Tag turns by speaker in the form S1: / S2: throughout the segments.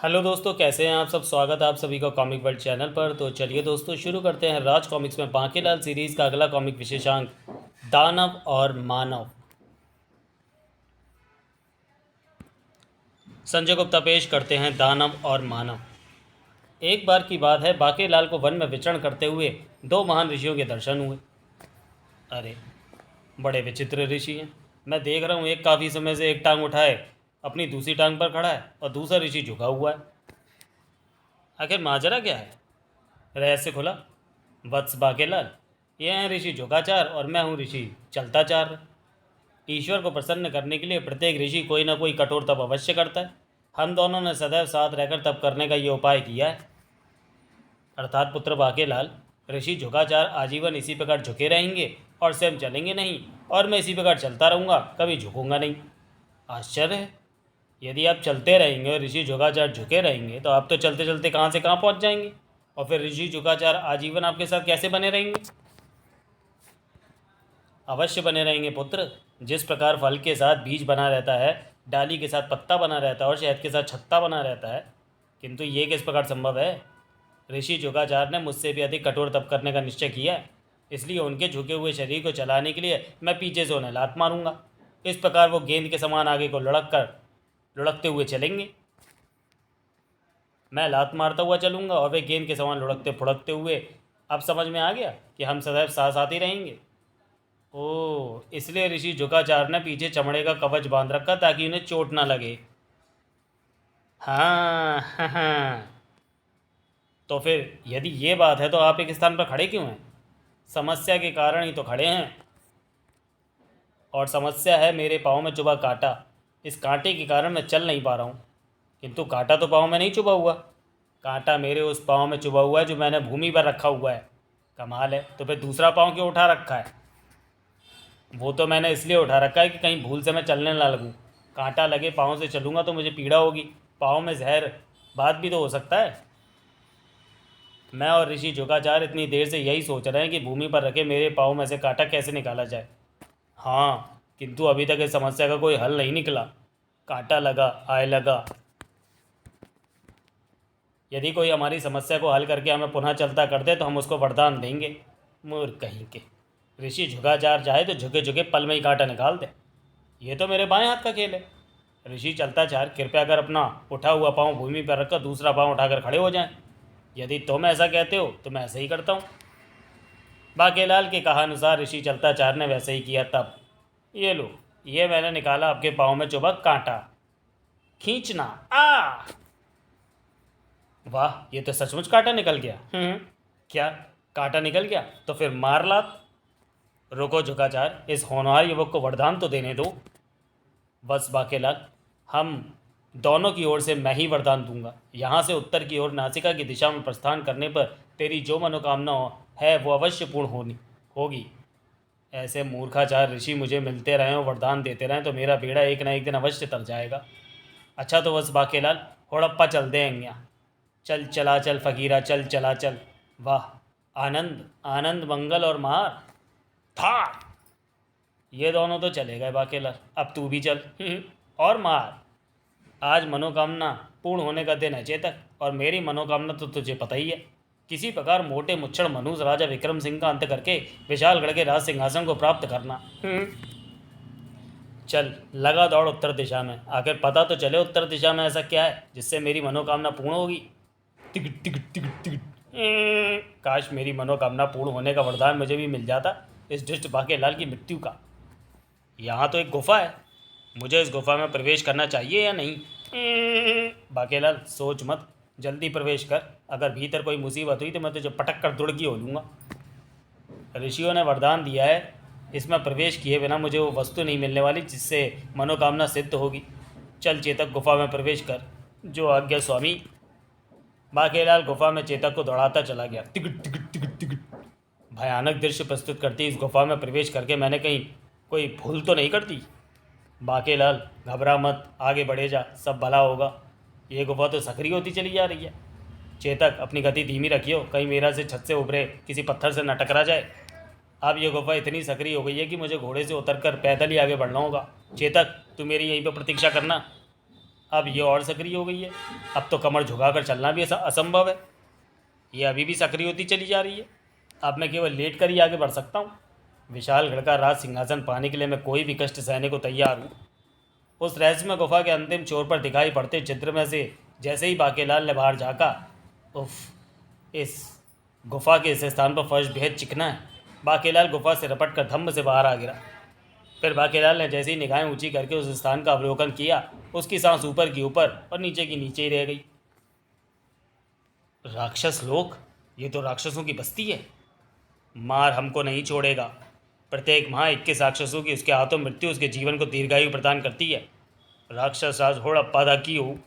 S1: Hello दोस्तों, कैसे हैं आप सब। स्वागत है आप सभी का कॉमिक वर्ल्ड चैनल पर। तो चलिए दोस्तों, शुरू करते हैं राज कॉमिक्स में बांकेलाल सीरीज़ का अगला कॉमिक विशेषांक दानव और मानव। संजय गुप्ता पेश करते हैं दानव और मानव। एक बार की बात है, बांकेलाल को वन में विचरण करते हुए दो महान ऋषियों के दर्शन हुए। अरे, बड़े विचित्र ऋषि हैं। मैं देख रहा हूँ, एक काफ़ी समय से एक टांग उठाए अपनी दूसरी टांग पर खड़ा है और दूसरा ऋषि झुका हुआ है। आखिर माजरा क्या है? रहस्य खुला। वत्स बाकेलाल, ये हैं ऋषि जोगाचार और मैं हूँ ऋषि चलताचार। ईश्वर को प्रसन्न करने के लिए प्रत्येक ऋषि कोई ना कोई कठोर तप अवश्य करता है। हम दोनों ने सदैव साथ रहकर तप करने का ये उपाय किया है। अर्थात पुत्र बाकेलाल, ऋषि झुकाचार आजीवन इसी प्रकार झुके रहेंगे और स्वयं चलेंगे नहीं, और मैं इसी प्रकार चलता रहूँगा, कभी झुकूंगा नहीं। आश्चर्य है, यदि आप चलते रहेंगे और ऋषि झुकाचार झुके रहेंगे तो आप तो चलते चलते कहाँ से कहाँ पहुँच जाएंगे, और फिर ऋषि झुकाचार आजीवन आपके साथ कैसे बने रहेंगे? अवश्य बने रहेंगे पुत्र। जिस प्रकार फल के साथ बीज बना रहता है, डाली के साथ पत्ता बना रहता है और शहद के साथ छत्ता बना रहता है, किंतु ये किस प्रकार संभव है? ऋषि झुकाचार ने मुझसे भी अधिक कठोर तप करने का निश्चय किया है, इसलिए उनके झुके हुए शरीर को चलाने के लिए मैं पीछे से उन्हें लात मारूंगा। इस प्रकार वो गेंद के समान आगे को लुढ़कते हुए चलेंगे। मैं लात मारता हुआ चलूंगा और वे गेंद के समान लुढ़कते फुढ़कते हुए। अब समझ में आ गया कि हम सदैव साथ साथ ही रहेंगे। ओह, इसलिए ऋषि झुकाचार ने पीछे चमड़े का कवच बांध रखा ताकि उन्हें चोट ना लगे। हाँ हाँ हाँ। तो फिर यदि ये बात है तो आप एक स्थान पर खड़े क्यों हैं? समस्या के कारण ही तो खड़े हैं। और समस्या है मेरे पाँव में चुभा कांटा। इस कांटे के कारण मैं चल नहीं पा रहा हूँ। किंतु कांटा तो पाँव में नहीं चुभा हुआ। कांटा मेरे उस पाँव में चुभा हुआ है जो मैंने भूमि पर रखा हुआ है। कमाल है, तो फिर दूसरा पाँव क्यों उठा रखा है? वो तो मैंने इसलिए उठा रखा है कि कहीं भूल से मैं चलने ना लगूं। कांटा लगे पाँव से चलूंगा तो मुझे पीड़ा होगी, पाँव में जहर बात भी तो हो सकता है। मैं और ऋषि झुकाचार इतनी देर से यही सोच रहे हैं कि भूमि पर रखे मेरे पाँव में से कांटा कैसे निकाला जाए। हाँ, किंतु अभी तक इस समस्या का कोई हल नहीं निकला। कांटा लगा आए लगा। यदि कोई हमारी समस्या को हल करके हमें पुनः चलता कर दे तो हम उसको वरदान देंगे। मूर्ख कहीं के। ऋषि झुकाचार चाहे तो झुके झुके पल में ही कांटा निकाल दे। ये तो मेरे बाएं हाथ का खेल है। ऋषि चलताचार, कृपया कर अपना उठा हुआ पाँव भूमि पर रखकर दूसरा पाँव उठाकर खड़े हो जाएं। यदि तुम ऐसा कहते हो तो मैं ऐसे ही करता हूँ। बाकेलाल के कहानुसार ऋषि चलताचार ने वैसे ही किया। तब ये लो, ये मैंने निकाला आपके पाँव में चुभा कांटा। खींचना। आ वाह, ये तो सचमुच कांटा निकल गया। क्या कांटा निकल गया? तो फिर मार लात। रुको झुकाचार, इस होनहार युवक को वरदान तो देने दो। बस बाकेलाल, हम दोनों की ओर से मैं ही वरदान दूंगा। यहाँ से उत्तर की ओर नासिका की दिशा में प्रस्थान करने पर तेरी जो मनोकामना है वो अवश्य पूर्ण होगी। ऐसे मूर्खाचार ऋषि मुझे मिलते रहें और वरदान देते रहें तो मेरा बेड़ा एक ना एक दिन अवश्य तर जाएगा। अच्छा तो बस बाकेलाल, होड़प्पा चल देंगे। चल चला चल फकीरा, चल चला चल। वाह, आनंद आनंद, मंगल और मार था। ये दोनों तो चले गए बाकेलाल, अब तू भी चल। और मार। आज मनोकामना पूर्ण होने का दिन है चेतक, और मेरी मनोकामना तो तुझे पता ही है। किसी प्रकार मोटे मुच्छड़ मनुज राजा विक्रम सिंह का अंत करके विशालगढ़ के राज सिंहासन को प्राप्त करना। चल लगा दौड़ उत्तर दिशा में। आखिर पता तो चले उत्तर दिशा में ऐसा क्या है जिससे मेरी मनोकामना पूर्ण होगी। Ticket ticket ticket ticket. काश मेरी मनोकामना पूर्ण होने का वरदान मुझे भी मिल जाता इस दुष्ट बाकेलाल की मृत्यु का। यहाँ तो एक गुफा है, मुझे इस गुफा में प्रवेश करना चाहिए या नहीं? बाकेलाल सोच मत, जल्दी प्रवेश कर। अगर भीतर कोई मुसीबत हुई तो मैं तुझे पटक कर दुड़की हो लूँगा। ऋषियों ने वरदान दिया है, इसमें प्रवेश किए बिना मुझे वो वस्तु नहीं मिलने वाली जिससे मनोकामना सिद्ध होगी। चल चेतक, गुफा में प्रवेश कर। जो आज्ञा स्वामी। बाकेलाल गुफा में चेतक को दौड़ाता चला गया। Ticket ticket ticket ticket. भयानक दृश्य प्रस्तुत करती इस गुफा में प्रवेश करके मैंने कहीं कोई भूल तो नहीं कर दी? बाकेलाल घबरा मत, आगे बढ़े जा, सब भला होगा। ये गुफा तो सक्रिय होती चली जा रही है। चेतक, अपनी गति धीमी रखियो, कहीं मेरा से छत से उभरे किसी पत्थर से न टकरा जाए। अब ये गुफा इतनी सक्रिय हो गई है कि मुझे घोड़े से उतरकर पैदल ही आगे बढ़ना होगा। चेतक, तू मेरी यहीं पर प्रतीक्षा करना। अब ये और सक्रिय हो गई है। अब तो कमर झुकाकर चलना भी असंभव है। ये अभी भी सक्रिय होती चली जा रही है। अब मैं केवल लेट कर ही आगे बढ़ सकता हूँ। विशाल गढ़ का राज सिंहासन पाने के लिए मैं कोई भी कष्ट सहने को तैयार हूँ। उस रहस्यमय गुफा के अंतिम छोर पर दिखाई पड़ते चित्र में से जैसे ही बाकेलाल ने बाहर झाँका, उफ, इस गुफा के इस स्थान पर फर्श बेहद चिकना है। बाकेलाल गुफा से रपट कर धम्म से बाहर आ गिरा। फिर बाकेलाल ने जैसे ही निगाहें ऊंची करके उस स्थान का अवलोकन किया, उसकी सांस ऊपर की ऊपर और नीचे की नीचे ही रह गई। राक्षस लोक, ये तो राक्षसों की बस्ती है। मार हमको नहीं छोड़ेगा। प्रत्येक माह 21 राक्षसों की उसके हाथों मृत्यु उसके जीवन को दीर्घायु प्रदान करती है। राक्षस राज होड़प्पा की हो।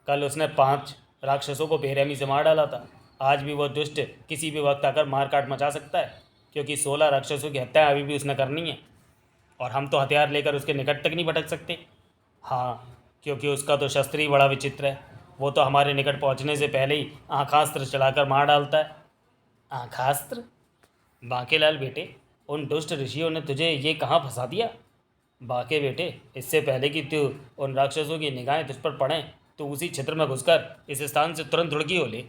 S1: कल उसने 5 राक्षसों को बेरहमी से मार डाला था। आज भी वह दुष्ट किसी भी वक्त आकर मार काट मचा सकता है, क्योंकि 16 राक्षसों की हत्या अभी भी उसने करनी है और हम तो हथियार लेकर उसके निकट तक नहीं भटक सकते। हाँ, क्योंकि उसका तो शस्त्र ही बड़ा विचित्र है। वो तो हमारे निकट पहुंचने से पहले ही आँखास्त्र चलाकर मार डालता है। आँखास्त्र? बांकेलाल बेटे, उन दुष्ट ऋषियों ने तुझे ये कहाँ फंसा दिया? बाके बेटे, इससे पहले कि तू उन राक्षसों की निगाहें तुझ पर पड़ें, तो उसी क्षेत्र में घुसकर इस स्थान से तुरंत धुड़की हो ले।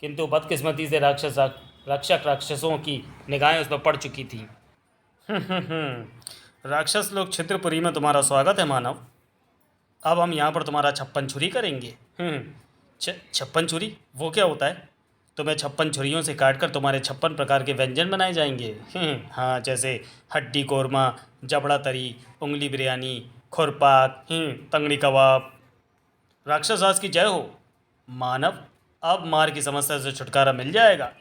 S1: किंतु बदकिस्मती से रक्षक राक्षसों की निगाहें उस पर पड़ चुकी थी। राक्षस लोग छिद्रपुरी में तुम्हारा स्वागत है मानव। अब हम यहाँ पर तुम्हारा छप्पन छुरी करेंगे। 56 छुरी? वो क्या होता है? तुम्हें 56 छुरियों से काटकर तुम्हारे 56 प्रकार के व्यंजन बनाए जाएंगे। हाँ, जैसे हड्डी कोरमा, जबड़ा तरी, उंगली बिरयानी, खुरपाक, तंगड़ी कबाब। राक्षस राज की जय हो। मानव, अब मार की समस्या से छुटकारा मिल जाएगा।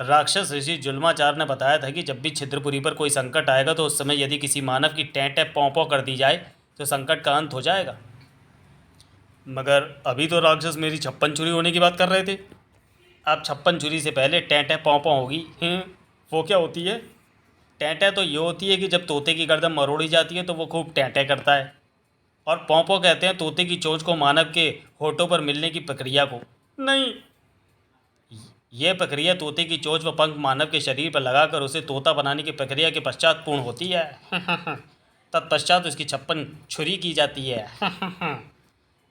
S1: राक्षस ऋषि जुल्माचार ने बताया था कि जब भी छिद्रपुरी पर कोई संकट आएगा तो उस समय यदि किसी मानव की टैं पौं पौं कर दी जाए तो संकट का अंत हो जाएगा। मगर अभी तो राक्षस मेरी 56 छुरी होने की बात कर रहे थे। अब 56 छुरी से पहले टैं पौं पौं होगी। वो क्या होती है? टैं तो ये होती है कि जब तोते की गर्दन मरोड़ी जाती है तो वो खूब टैं करता है। और पौं पौं कहते हैं तोते की चोंच को मानव के होठों पर मिलने की प्रक्रिया को। नहीं, यह प्रक्रिया तोते की चोंच व पंख मानव के शरीर पर लगाकर उसे तोता बनाने की प्रक्रिया के पश्चात पूर्ण होती है। तत्पश्चात उसकी 56 छुरी की जाती है।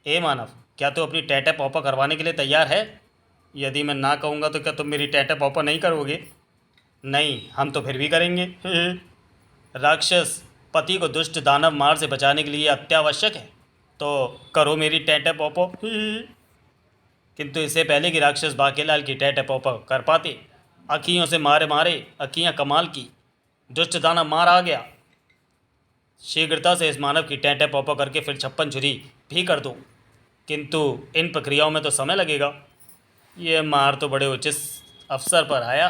S1: ए मानव, क्या तू अपनी टैं पौपा करवाने के लिए तैयार है? यदि मैं ना कहूँगा तो क्या तुम मेरी टैं पौपा नहीं करोगे? नहीं, हम तो फिर भी करेंगे। राक्षस पति को दुष्ट दानव मार से बचाने के लिए अत्यावश्यक है, तो करो मेरी टैं पौपो। किंतु इससे पहले कि राक्षस बाकेलाल की टैं पौपा कर पाते, अखियों से मारे मारे अखियाँ कमाल की, दुष्ट दानव मार आ गया। शीघ्रता से इस मानव की टैं पौपा करके फिर 56 छुरी भी कर दो, किंतु इन प्रक्रियाओं में तो समय लगेगा। ये मार तो बड़े उचित अवसर पर आया।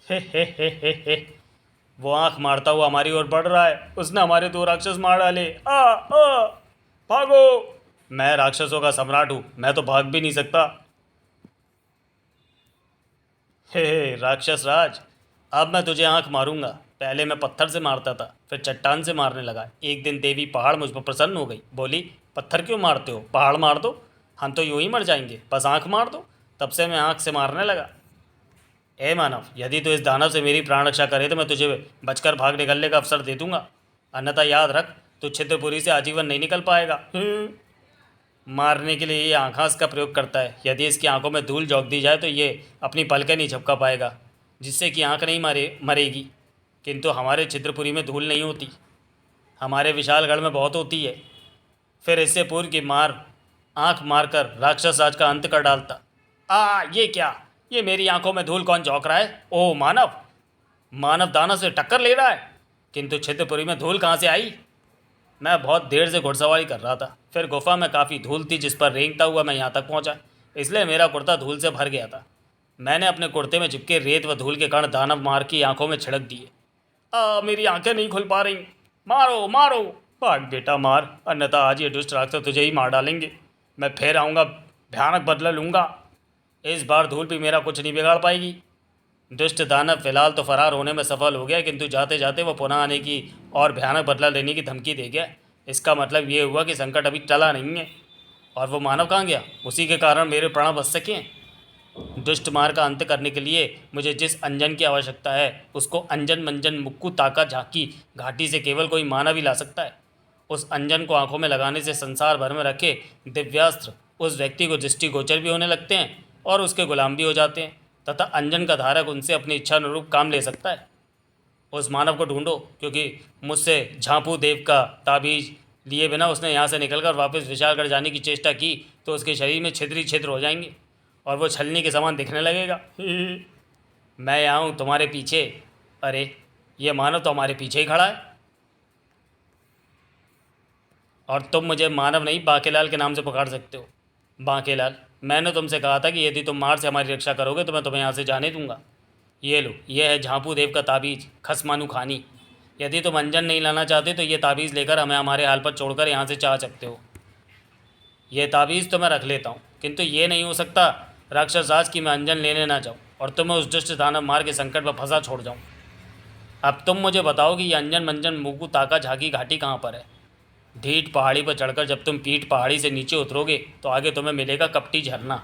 S1: हे। वो आंख मारता हुआ हमारी ओर बढ़ रहा है। उसने हमारे 2 राक्षस मार डाले। भागो। मैं राक्षसों का सम्राट हूँ, मैं तो भाग भी नहीं सकता। हे राक्षस राज, अब मैं तुझे आंख मारूंगा। पहले मैं पत्थर से मारता था, फिर चट्टान से मारने लगा। एक दिन देवी पहाड़ मुझ पर प्रसन्न हो गई, बोली पत्थर क्यों मारते हो, पहाड़ मार दो, हम तो यूं ही मर जाएंगे, बस आंख मार दो। तब से मैं आंख से मारने लगा। ए मानव, यदि तू इस दानव से मेरी प्राण रक्षा करे तो मैं तुझे बचकर भाग निकलने का अवसर दे दूंगा, अन्यथा याद रख, तू छिद्रपुरी से आजीवन नहीं निकल पाएगा। मारने के लिए ये आँखास का प्रयोग करता है। यदि इसकी आंखों में धूल झोंक दी जाए तो ये अपनी पलकें नहीं झपका पाएगा, जिससे कि आंख नहीं मरेगी। किंतु हमारे छिद्रपुरी में धूल नहीं होती, हमारे विशालगढ़ में बहुत होती है। फिर इससे पूर्व की आंख मारकर राक्षस राज का अंत कर डालता। ये क्या? ये मेरी आंखों में धूल कौन झोंक रहा है? ओह मानव दानव से टक्कर ले रहा है। किंतु छिद्रपुरी में धूल कहाँ से आई? मैं बहुत देर से घुड़सवारी कर रहा था, फिर गुफा में काफ़ी धूल थी जिस पर रेंगता हुआ मैं यहाँ तक पहुँचा, इसलिए मेरा कुर्ता धूल से भर गया था। मैंने अपने कुर्ते में चिपके रेत व धूल के कण दानव मार की आंखों में छिड़क दिए। मेरी आंखें नहीं खुल पा रही। मारो मारो, भाग बेटा मार, अन्यथा आज ये दुष्ट राक्षस तुझे ही मार डालेंगे। मैं फिर आऊँगा, भयानक बदला लूँगा। इस बार धूल भी मेरा कुछ नहीं बिगाड़ पाएगी। दुष्ट दानव फिलहाल तो फरार होने में सफल हो गया, किंतु जाते जाते वो पुनः आने की और भयानक बदला लेने की धमकी दे गया। इसका मतलब ये हुआ कि संकट अभी टला नहीं है। और वो मानव कहाँ गया? उसी के कारण मेरे प्राण बच सके। दुष्ट मार का अंत करने के लिए मुझे जिस अंजन की आवश्यकता है उसको अंजन मंजन मुक्कू ताका झाकी घाटी से केवल कोई मानव ही ला सकता है। उस अंजन को आंखों में लगाने से संसार भर में रखे दिव्यास्त्र उस व्यक्ति को दृष्टिगोचर भी होने लगते हैं और उसके गुलाम भी हो जाते हैं तथा अंजन का धारक उनसे अपनी इच्छा अनुरूप काम ले सकता है। उस मानव को ढूंढो, क्योंकि मुझसे झांपू देव का ताबीज लिए बिना उसने यहाँ से निकलकर वापस विशालगढ़ जाने की चेष्टा की तो उसके शरीर में छिद्र ही छिद्र हो जाएंगे और वो छलनी के समान दिखने लगेगा। मैं यहाँ हूँ तुम्हारे पीछे। अरे ये मानव तो हमारे पीछे ही खड़ा है और तुम मुझे मानव नहीं बांकेलाल के नाम से पुकार सकते हो। बांकेलाल, मैंने तुमसे कहा था कि यदि तुम मार से हमारी रक्षा करोगे तो मैं तुम्हें यहाँ से जाने दूंगा। ये लो, ये है झांपू देव का ताबीज़ खसमानू खानी। यदि तुम अंजन नहीं लाना चाहते तो ये ताबीज़ लेकर हमें हमारे हाल पर छोड़कर यहाँ से जा सकते हो। ये ताबीज़ तो मैं रख लेता हूँ, किंतु ये नहीं हो सकता राक्षस की मैं अंजन लेने ना जाऊँ और तुम्हें उस दुष्ट दानव मार के संकट पर फंसा छोड़ जाऊँ। अब तुम मुझे बताओ कि ये अंजन मंजन मुगू ताका झाकी घाटी कहाँ पर है। ढीठ पहाड़ी पर चढ़कर जब तुम पीठ पहाड़ी से नीचे उतरोगे तो आगे तुम्हें मिलेगा कपटी झरना।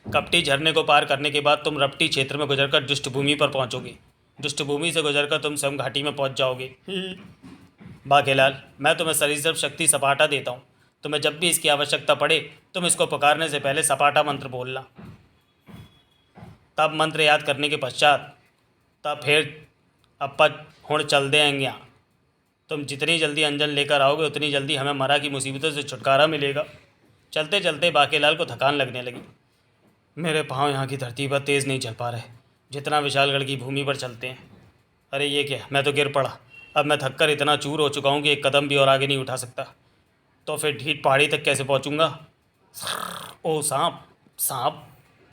S1: कपटी झरने को पार करने के बाद तुम रपटी क्षेत्र में गुजरकर दुष्ट भूमि पर पहुंचोगे। दुष्ट भूमि से गुजरकर तुम स्वयं घाटी में पहुंच जाओगे। बाकेलाल, मैं तुम्हें सरीसृप शक्ति सपाटा देता हूँ। तुम्हें जब भी इसकी आवश्यकता पड़े तुम इसको पुकारने से पहले सपाटा मंत्र बोलना। तब मंत्र याद करने के पश्चात तब फिर अप्पा हुण चल देंगे यहाँ। तुम जितनी जल्दी अंजन लेकर आओगे उतनी जल्दी हमें मरा की मुसीबतों से छुटकारा मिलेगा। चलते चलते बाकेलाल को थकान लगने लगी। मेरे पाँव यहाँ की धरती पर तेज़ नहीं चल पा रहे जितना विशालगढ़ की भूमि पर चलते हैं। अरे ये क्या, मैं तो गिर पड़ा। अब मैं थककर इतना चूर हो चुका हूँ कि एक कदम भी और आगे नहीं उठा सकता। तो फिर ढीठ पहाड़ी तक कैसे पहुँचूँगा। ओ सांप, सांप!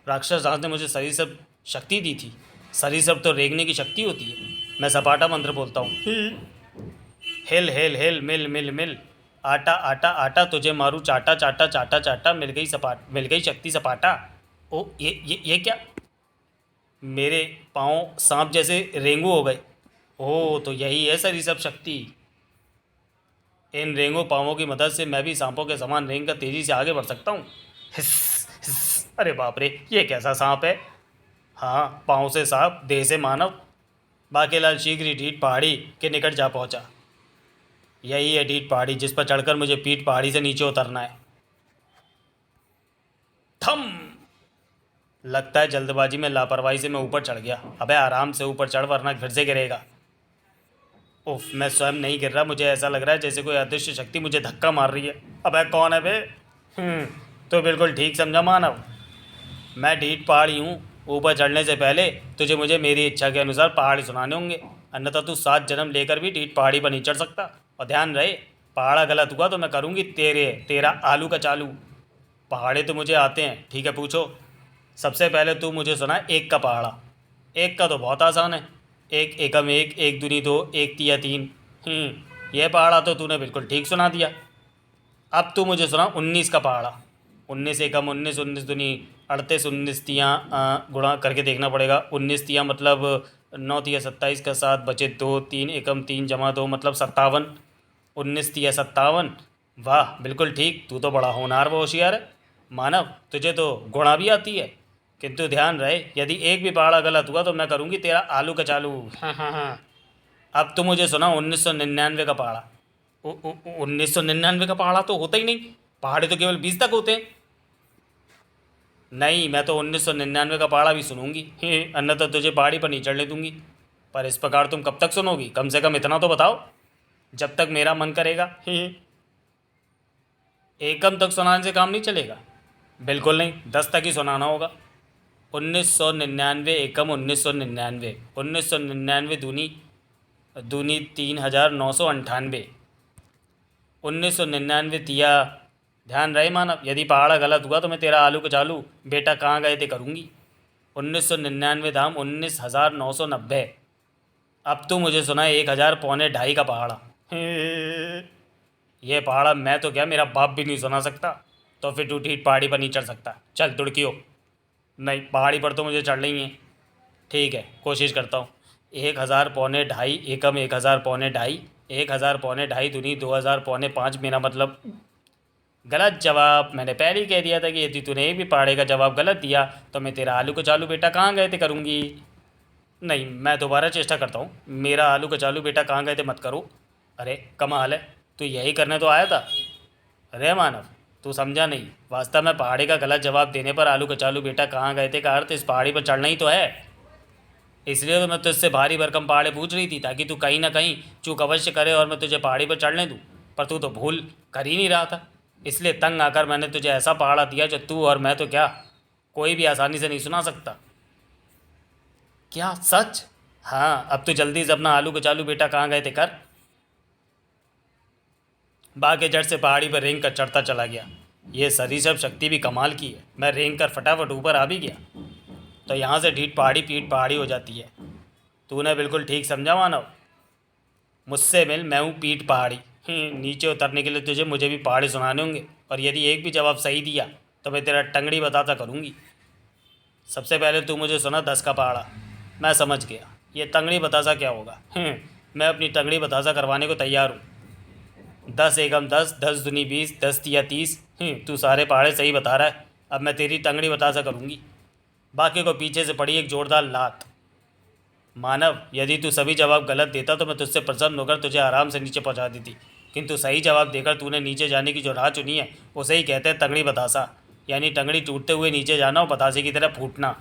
S1: राक्षस राज ने मुझे सरीसृप शक्ति दी थी। सरीसृप तो रेंगने की शक्ति होती है। मैं सपाटा मंत्र बोलता हूँ। हिल हिल हिल मिल मिल मिल, आटा आटा आटा तुझे मारू चाटा चाटा चाटा चाटा, मिल गई शक्ति सपाटा। ओ ये क्या, मेरे पाँव सांप जैसे रेंगू हो गए। ओह, तो यही है सरीसृप शक्ति। इन रेंगू पाँवों की मदद से मैं भी सांपों के समान रेंग कर तेज़ी से आगे बढ़ सकता हूँ। हिस हिस, अरे बाप रे, ये कैसा सांप है। हाँ, पाँव से सांप, देह से मानव। बाकेलाल शीघ्र ही ढीठ पहाड़ी के निकट जा पहुँचा। यही है ढीठ पहाड़ी जिस पर चढ़कर मुझे पीठ पहाड़ी से नीचे उतरना है। थम! लगता है जल्दबाजी में लापरवाही से मैं ऊपर चढ़ गया। अबे आराम से ऊपर चढ़ वरना फिर से गिरेगा। उफ, मैं स्वयं नहीं गिर रहा, मुझे ऐसा लग रहा है जैसे कोई अदृश्य शक्ति मुझे धक्का मार रही है। अबे कौन है बे? तो बिल्कुल ठीक समझा मानव, मैं ढीठ पहाड़ी हूँ। ऊपर चढ़ने से पहले तुझे मुझे मेरी इच्छा के अनुसार पहाड़ी सुनाने होंगे, अन्यथा तू 7 जन्म लेकर भी ढीठ पहाड़ी पर नहीं चढ़ सकता। और ध्यान रहे, पहाड़ा गलत हुआ तो मैं करूँगी तेरा आलू का चालू। पहाड़े तो मुझे आते हैं, ठीक है, पूछो। सबसे पहले तू मुझे सुना एक का पहाड़ा। एक का तो बहुत आसान है, एक एकम एक, एक दूनी दो, एक तिया तीन। यह पहाड़ा तो तूने बिल्कुल ठीक सुना दिया। अब तू मुझे सुना 19 का पहाड़ा। 19 एकम 19, 19 दूनी 38, 19 तियाँ गुणा करके देखना पड़ेगा। 19 तियाँ मतलब 9 तिया 27 का 7 बचे 2, 3 एकम 3 जमा 2 मतलब 57। 19 तिया 57। वाह, बिल्कुल ठीक, तू तो बड़ा होनहार व होशियार है। मानव, तुझे तो गुणा भी आती है, किंतु ध्यान रहे यदि एक भी पहाड़ा गलत हुआ तो मैं करूँगी तेरा आलू का चालू। हाँ। अब तो मुझे सुना 1999 का पहाड़ा। 1999 का पहाड़ा तो होता ही नहीं, पहाड़े तो केवल 20 तक होते हैं। नहीं, मैं तो 1999 का पहाड़ा भी सुनूंगी, अन्यथा तो तुझे पहाड़ी पर नहीं चढ़ने दूंगी। पर इस प्रकार तुम कब तक सुनोगी, कम से कम इतना तो बताओ। जब तक मेरा मन करेगा। एकम तक सुनाने से काम नहीं चलेगा। बिल्कुल नहीं, 10 तक ही सुनाना होगा। 1999 एकम 1999, 1999 दूनी दूनी 3998, 1999 तिया। ध्यान रहे मानव, यदि पहाड़ा गलत हुआ तो मैं तेरा आलू का चालू बेटा कहाँ गए थे करूँगी। 1999 धाम 19,990। अब तो मुझे सुना है 1,000 पौने ढाई का पहाड़ा। ये पहाड़ा मैं तो क्या, मेरा बाप भी नहीं सुना सकता। तो फिर तू ढीठ पहाड़ी पर नहीं चढ़ सकता। चल दुड़कियो। नहीं, पहाड़ी पर तो मुझे चढ़ना ही है। ठीक है, कोशिश करता हूँ। 1,000 पौने ढाई एकम 1,000 पौने ढाई, 1,000 पौने ढाई दूनी 2,000 पौने 5। मेरा मतलब गलत जवाब। मैंने पहले ही कह दिया था कि यदि तूने एक भी पहाड़े का जवाब गलत दिया तो मैं तेरा आलू का चालू बेटा कहाँ गए थे करूँगी। नहीं, मैं दोबारा चेष्टा करता हूँ। मेरा आलू का चालू बेटा कहाँ गए थे मत करो। अरे कमाल है, तू यही करने तो आया था? अरे मानव, तू समझा नहीं। वास्तव में पहाड़ी का गलत जवाब देने पर आलू कचालू बेटा कहाँ गए थे का अर्थ इस पहाड़ी पर चढ़ना ही तो है। इसलिए तो मैं तुझसे भारी भरकम पहाड़े पूछ रही थी, ताकि तू कहीं ना कहीं चूक अवश्य करे और मैं तुझे पहाड़ी पर चढ़ने दूँ। पर तू तो भूल कर ही नहीं रहा था, इसलिए तंग आकर मैंने तुझे ऐसा पहाड़ा दिया जो तू और मैं तो क्या, कोई भी आसानी से नहीं सुना सकता। क्या सच? हाँ, अब तो जल्दी से अपना आलू कचालू बेटा कहाँ गए थे कर। बाके जड़ से पहाड़ी पर रेंग कर चढ़ता चला गया। ये सरीसृप शक्ति भी कमाल की है। मैं रेंग कर फटाफट ऊपर आ भी गया तो यहाँ से ढीठ पहाड़ी पीठ पहाड़ी हो जाती है। तूने बिल्कुल ठीक समझा मानव। मुझसे मिल, मैं हूँ पीठ पहाड़ी। नीचे उतरने के लिए तुझे मुझे भी पहाड़ी सुनाने होंगे, और यदि एक भी जवाब सही दिया तो मैं तेरा टंगड़ी बताता करूँगी। सबसे पहले तू मुझे सुना 10 का पहाड़ा। मैं समझ गया, ये टंगड़ी बतासा क्या होगा। मैं अपनी टंगड़ी बतासा करवाने को तैयार हूँ। 10 एकम 10, 10 दूनी 20, 10 तिया 30। तू सारे पहाड़े सही बता रहा है। अब मैं तेरी टंगड़ी बतासा करूँगी। बाकी को पीछे से पड़ी एक जोरदार लात। मानव, यदि तू सभी जवाब गलत देता तो मैं तुझसे प्रसन्न होकर तुझे आराम से नीचे पहुंचा देती, किंतु सही जवाब देकर तूने नीचे जाने की जो राह चुनी है उसे ही कहते हैं तंगड़ी बतासा, यानी टंगड़ी टूटते हुए नीचे जाना और बतासे की तरह फूटना।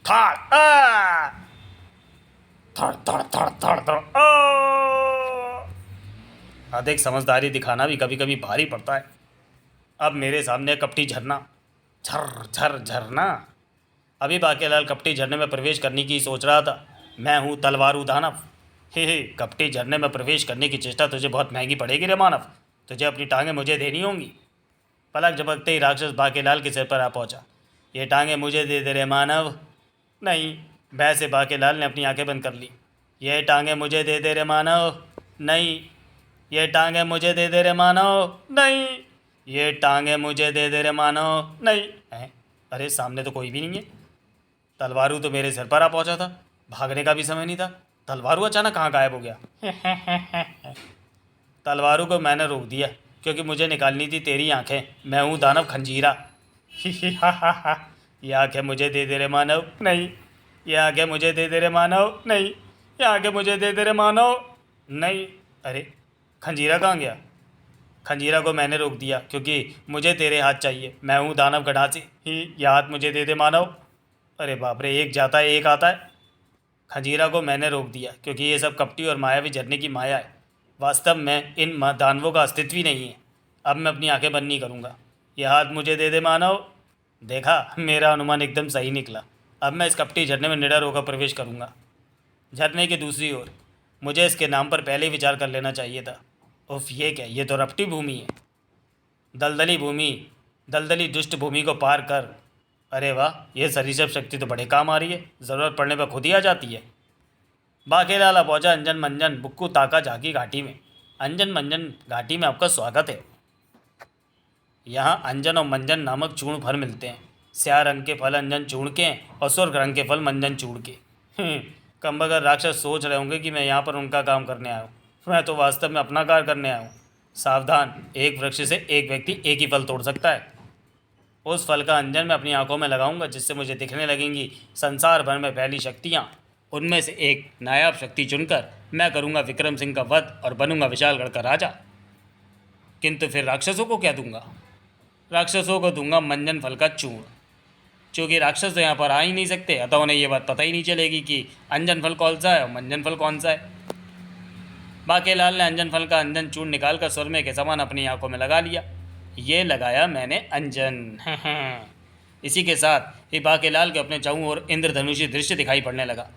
S1: थड़ थड़ थड़ थड़ थड़ थड़। अधिक समझदारी दिखाना भी कभी कभी भारी पड़ता है। अब मेरे सामने कपटी झरना, झर झर झरना। अभी बाकेलाल कपटी झरने में प्रवेश करने की सोच रहा था। मैं हूँ तलवारू दानव। हे, कपटी झरने में प्रवेश करने की चेष्टा तुझे बहुत महंगी पड़ेगी रे मानव। तुझे अपनी टांगें मुझे देनी होंगी। पलक झपकते ही राक्षस बाकेलाल के सिर पर आ पहुंचा। ये टांगें मुझे दे दे रे मानव। नहीं, भय से बाकेलाल ने अपनी आंखें बंद कर ली। ये टांगें मुझे दे दे रे मानव। नहीं, ये टांगें मुझे दे दे रे मानव। नहीं, ये टांगें मुझे दे दे रे मानव। नहीं है। अरे सामने तो कोई भी नहीं है। तलवारू तो मेरे सिर पर आ पहुंचा था। भागने का भी समय नहीं था। तलवारू अचानक कहाँ गायब हो गया? तलवारू को मैंने रोक दिया, क्योंकि मुझे निकालनी थी तेरी आंखें। मैं हूँ दानव खंजीरा। ये आंखें मुझे दे दे रे मानव। नहीं, ये आंखें मुझे दे दे रे मानव। नहीं, ये आंखें मुझे दे दे रे मानव। नहीं। अरे खंजीरा कहाँ गया? खंजीरा को मैंने रोक दिया, क्योंकि मुझे तेरे हाथ चाहिए। मैं हूँ दानव गढ़ासी। ये हाथ मुझे दे दे मानव। अरे बाप रे, एक जाता है एक आता है। खंजीरा को मैंने रोक दिया, क्योंकि ये सब कपटी और मायावी झरने की माया है। वास्तव में इन दानवों का अस्तित्व ही नहीं है। अब मैं अपनी आंखें बंद नहीं करूँगा। यह हाथ मुझे दे दे मानव। देखा, मेरा अनुमान एकदम सही निकला। अब मैं इस कपटी झरने में निडर होकर प्रवेश करूँगा। झरने की दूसरी ओर मुझे इसके नाम पर पहले ही विचार कर लेना चाहिए था। उफ, ये क्या, ये तो रपटी भूमि है। दलदली भूमि, दलदली दुष्ट भूमि को पार कर। अरे वाह, ये सरीसृप शक्ति तो बड़े काम आ रही है। ज़रूरत पड़ने पर खुद ही आ जाती है। बाकेलाल पहुंचा अंजन मंजन बुक्कू ताका झाकी घाटी में। अंजन मंजन घाटी में आपका स्वागत है। यहाँ अंजन और मंजन नामक चूर्ण फल मिलते हैं। स्याह रंग के फल अंजन चूर्ण के हैं और सुर्ख रंग के फल मंजन चूर्ण के। कमबगर राक्षस सोच रहे होंगे कि मैं यहाँ पर उनका काम करने आया हूँ। मैं तो वास्तव में अपना कार्य करने आया हूँ। सावधान, एक वृक्ष से एक व्यक्ति एक ही फल तोड़ सकता है। उस फल का अंजन मैं अपनी आंखों में लगाऊंगा, जिससे मुझे दिखने लगेंगी संसार भर में फैली शक्तियाँ। उनमें से एक नायाब शक्ति चुनकर मैं करूँगा विक्रम सिंह का वध और बनूंगा विशालगढ़ का राजा। किंतु फिर राक्षसों को क्या दूंगा? राक्षसों को दूंगा मंजन फल का चूर्ण। चूँकि राक्षस तो यहाँ पर आ ही नहीं सकते, अतः उन्हें ये बात पता ही नहीं चलेगी कि अंजन फल कौन सा है और मंजन फल कौन सा है। बाकेलाल ने अंजन फल का अंजन चूर्ण निकालकर सुरमे के समान अपनी आंखों में लगा लिया। ये लगाया मैंने अंजन। इसी के साथ ही बाकेलाल के अपने चारों ओर इंद्रधनुषी दृश्य दिखाई पड़ने लगा।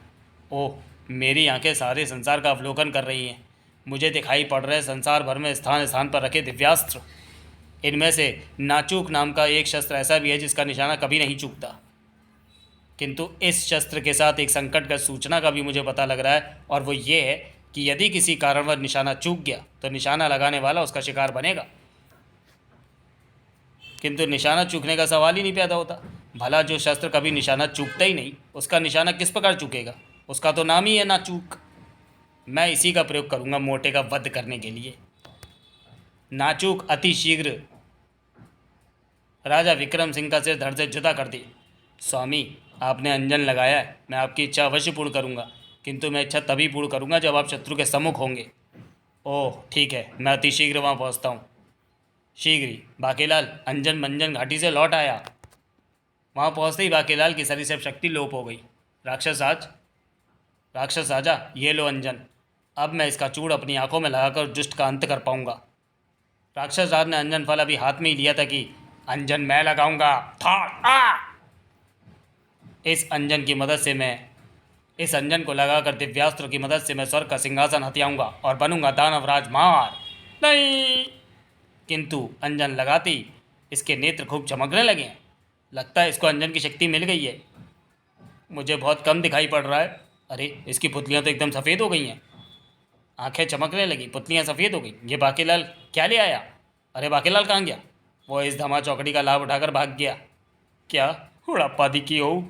S1: ओह, मेरी आंखें सारे संसार का अवलोकन कर रही हैं। मुझे दिखाई पड़ रहे संसार भर में स्थान स्थान पर रखे दिव्यास्त्र। इनमें से नाचूक नाम का एक शस्त्र ऐसा भी है जिसका निशाना कभी नहीं चूकता। किंतु इस शस्त्र के साथ एक संकटगत सूचना का भी मुझे पता लग रहा है, और वो ये है कि यदि किसी कारणवश निशाना चूक गया तो निशाना लगाने वाला उसका शिकार बनेगा। किंतु निशाना चूकने का सवाल ही नहीं पैदा होता। भला जो शस्त्र कभी निशाना चूकता ही नहीं, उसका निशाना किस प्रकार चूकेगा? उसका तो नाम ही है ना चूक। मैं इसी का प्रयोग करूंगा मोटे का वध करने के लिए। नाचूक अति शीघ्र राजा विक्रम सिंह का सिर धड़ से जुदा कर दी। स्वामी, आपने अंजन लगाया है, मैं आपकी इच्छा अवश्य पूर्ण करूंगा, किंतु मैं इच्छा तभी पूर्ण करूंगा जब आप शत्रु के सम्मुख होंगे। ओह ठीक है, मैं अति शीघ्र वहाँ पहुँचता हूँ। शीघ्र ही बाकीलाल अंजन मंजन घाटी से लौट आया। वहाँ पहुँचते ही बाकीलाल की सारी सब शक्ति लोप हो गई। राक्षस आज राक्षस आजा, ये लो अंजन। अब मैं इसका चूड़ अपनी आंखों में लगाकर दुष्ट का अंत कर पाऊंगा। राक्षस राज ने अंजन फल अभी हाथ में ही लिया था कि अंजन मैं लगाऊंगा। था आ! इस अंजन की मदद से मैं इस अंजन को लगाकर दिव्यास्त्र की मदद से मैं स्वर्ग का सिंहासन हथियाऊंगा और बनूंगा दानव राजकुमार। नहीं, किंतु अंजन लगाते ही इसके नेत्र खूब चमकने लगे हैं। लगता है इसको अंजन की शक्ति मिल गई है। मुझे बहुत कम दिखाई पड़ रहा है। अरे इसकी पुतलियाँ तो एकदम सफ़ेद हो गई हैं। आंखें चमकने लगी, पुतलियाँ सफ़ेद हो गई। ये बाकीलाल क्या ले आया? अरे बाकीलाल कहाँ गया? वो इस धमा चौकड़ी का लाभ उठाकर भाग गया। क्या उड़प्पा दी की हो?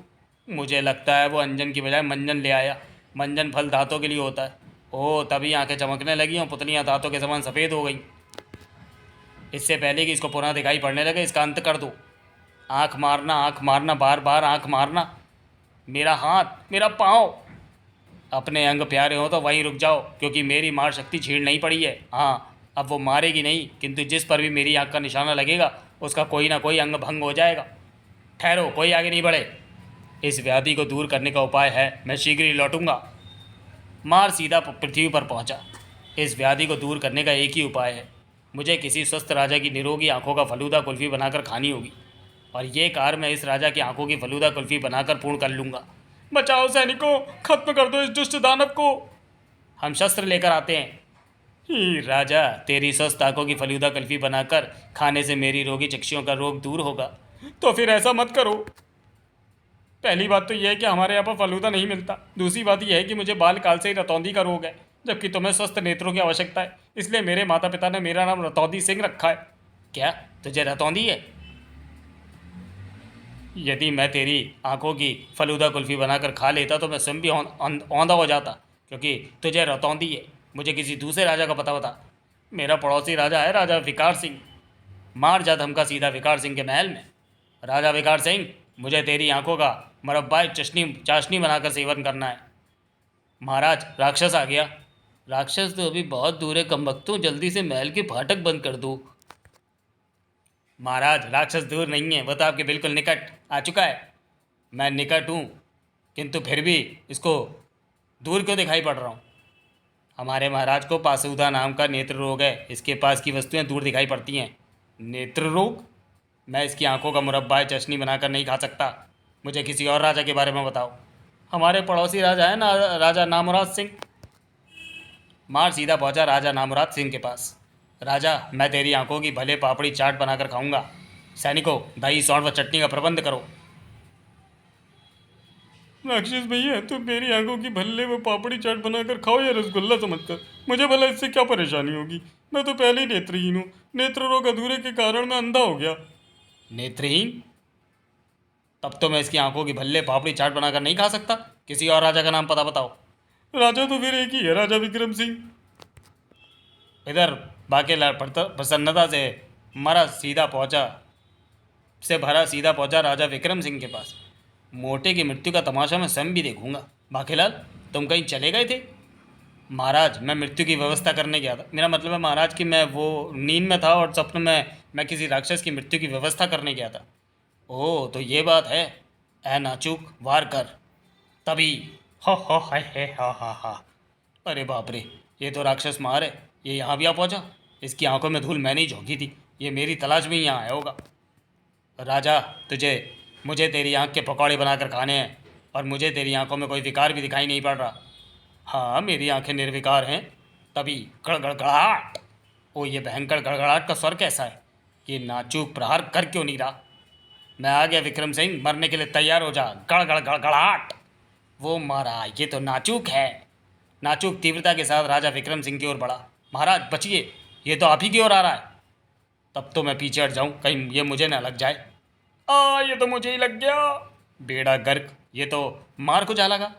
S1: मुझे लगता है वो अंजन की बजाय मंजन ले आया। मंजन फल दांतों के लिए होता है। ओह, तभी आंखें चमकने लगी और पुतलियाँ दांतों के समान सफ़ेद हो गई। इससे पहले कि इसको पुनः दिखाई पड़ने लगे, इसका अंत कर दो। आँख मारना, बार बार आँख मारना। मेरा हाथ, मेरा पाँव, अपने अंग प्यारे हो तो वहीं रुक जाओ, क्योंकि मेरी मार शक्ति छीड़ नहीं पड़ी है। हाँ, अब वो मारेगी नहीं, किंतु जिस पर भी मेरी आँख का निशाना लगेगा उसका कोई ना कोई अंग भंग हो जाएगा। ठहरो, कोई आगे नहीं बढ़े। इस व्याधि को दूर करने का उपाय है, मैं शीघ्र ही लौटूंगा। मार सीधा पृथ्वी पर पहुंचा। इस व्याधि को दूर करने का एक ही उपाय है, मुझे किसी स्वस्थ राजा की निरोगी आंखों का फलूदा कुल्फ़ी बनाकर खानी होगी, और ये कार्य मैं इस राजा की आंखों की फलूदा कुल्फ़ी बनाकर पूर्ण कर लूँगा। बचाओ सैनिकों, खत्म कर दो इस दुष्ट दानव को। हम शस्त्र लेकर आते हैं। ही राजा, तेरी स्वस्थ आंखों की फलूदा कुल्फ़ी बनाकर खाने से मेरी रोगी चक्षुओं का रोग दूर होगा। तो फिर ऐसा मत करो। पहली बात तो यह है कि हमारे यहाँ पर फलूदा नहीं मिलता। दूसरी बात यह है कि मुझे बालकाल से ही रतौंधी का रोग है, जबकि तुम्हें स्वस्थ नेत्रों की आवश्यकता है। इसलिए मेरे माता पिता ने मेरा नाम रतौंधी सिंह रखा है। क्या तुझे रतौंधी है? यदि मैं तेरी आंखों की फलूदा कुल्फ़ी बनाकर खा लेता तो मैं स्वयं भी औंधा हो जाता, क्योंकि तुझे रतौंधी है। मुझे किसी दूसरे राजा का पता बता। मेरा पड़ोसी राजा है, राजा विकार सिंह। मार जा धमका सीधा विकार सिंह के महल में। राजा विकार सिंह, मुझे तेरी आंखों का मुरब्बा चशनी चाशनी बनाकर सेवन करना है। महाराज, राक्षस आ गया। राक्षस तो अभी बहुत दूर है कमबख्तों, जल्दी से महल के फाटक बंद कर दो। महाराज, राक्षस दूर नहीं है, वो तो आपके बिल्कुल निकट आ चुका है। मैं निकट हूँ, किंतु फिर भी इसको दूर क्यों दिखाई पड़ रहा हूँ? हमारे महाराज को पासूदा नाम का नेत्र रोग है, इसके पास की वस्तुएं दूर दिखाई पड़ती हैं। नेत्र रोग? मैं इसकी आंखों का मुरब्बा चशनी बनाकर नहीं खा सकता। मुझे किसी और राजा के बारे में बताओ। हमारे पड़ोसी राजा है ना, राजा नामुराद सिंह। मार सीधा पहुंचा राजा नामुराद सिंह के पास। राजा, मैं तेरी आंखों की भले पापड़ी चाट बनाकर खाऊंगा। सैनिकों, दही सौंठ व चटनी का प्रबंध करो। राक्षस भैया, तुम मेरी आंखों की भल्ले व पापड़ी चाट बनाकर खाओ या रसगुल्ला समझकर, मुझे भला इससे क्या परेशानी होगी? मैं तो पहले ही नेत्रहीन हूँ। नेत्र रोग अधूरे के कारण मैं अंधा हो गया। नेत्रहीन? तब तो मैं इसकी आंखों की भल्ले पापड़ी चाट बनाकर नहीं खा सकता। किसी और राजा का नाम पता बताओ। राजा तो फिर एक ही है, राजा विक्रम सिंह। इधर बाकेला प्रसन्नता से भरा सीधा पहुंचा राजा विक्रम सिंह के पास। मोटे की मृत्यु का तमाशा मैं स्वयं भी देखूंगा। बाकेलाल, तुम कहीं चले गए थे? महाराज, मैं मृत्यु की व्यवस्था करने गया था। मेरा मतलब है महाराज कि मैं वो नींद में था और स्वप्न में मैं किसी राक्षस की मृत्यु की व्यवस्था करने गया था। ओह, तो ये बात है। ऐ नाचूक, वार कर। तभी हो हाय है हा हा हा। अरे बाप रे, ये तो राक्षस मार है। ये यहाँ भी आ पहुँचा। इसकी आंखों में धूल मैंने ही झोंकी थी। ये मेरी तलाश में ही यहाँ आया होगा। राजा, मुझे तेरी आंख के पकौड़े बनाकर खाने हैं, और मुझे तेरी आंखों में कोई विकार भी दिखाई नहीं पड़ रहा। हाँ, मेरी आंखें निर्विकार हैं। तभी गड़गड़गड़ाहट। ओ, ये भयंकर गड़गड़ाहट का स्वर कैसा है? ये नाचूक प्रहार कर क्यों नहीं रहा? मैं आ गया विक्रम सिंह, मरने के लिए तैयार हो जा। गड़गड़ गड़गड़ाहट। वो मारा, ये तो नाचूक है। नाचूक तीव्रता के साथ राजा विक्रम सिंह की ओर बढ़ा। महाराज बचिए, ये तो आप ही की ओर आ रहा है। तब तो मैं पीछे हट जाऊं, कहीं ये मुझे ना लग जाए। ये तो मुझे ही लग गया। बेड़ा गर्क, ये तो मार को जा लगा।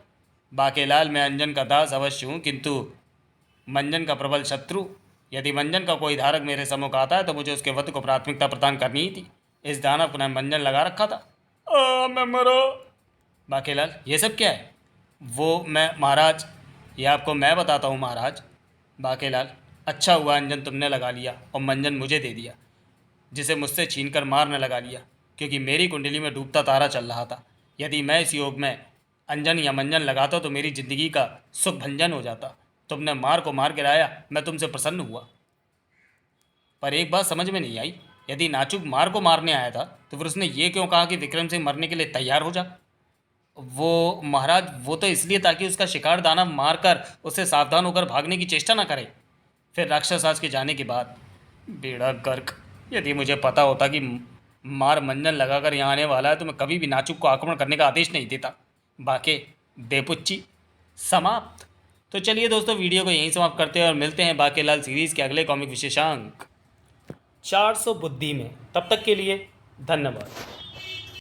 S1: बाकेलाल, मैं अंजन का दास अवश्य हूँ, किंतु मंजन का प्रबल शत्रु। यदि मंजन का कोई धारक मेरे सम्मुख आता है तो मुझे उसके वध को प्राथमिकता प्रदान करनी ही थी। इस दानव को मंजन लगा रखा था। मैं मरा। बाकेलाल, ये सब क्या है? वो मैं महाराज, ये आपको मैं बताता हूँ महाराज। बाकेलाल, अच्छा हुआ अंजन तुमने लगा लिया और मंजन मुझे दे दिया, जिसे मुझसे छीन कर मारने लगा लिया, क्योंकि मेरी कुंडली में डूबता तारा चल रहा था। यदि मैं इस योग में अंजन या मंजन लगाता तो मेरी जिंदगी का सुख भंजन हो जाता। तुमने मार को मार गिराया, मैं तुमसे प्रसन्न हुआ। पर एक बात समझ में नहीं आई, यदि नाचुक मार को मारने आया था तो फिर उसने ये क्यों कहा कि विक्रम सिंह मरने के लिए तैयार हो जा। वो महाराज, वो तो इसलिए ताकि उसका शिकार दानव मारकर उससे सावधान होकर भागने की चेष्टा ना करे। फिर राक्षस के जाने के बाद बेड़ा गर्क, यदि मुझे पता होता कि मार मंजन लगाकर यहाँ आने वाला है तो मैं कभी भी नाचुक को आक्रमण करने का आदेश नहीं देता। बाके बेपुच्ची समाप्त। तो चलिए दोस्तों, वीडियो को यहीं समाप्त करते हैं और मिलते हैं बाकेलाल सीरीज़ के अगले कॉमिक विशेषांक 400 बुद्धि में। तब तक के लिए धन्यवाद।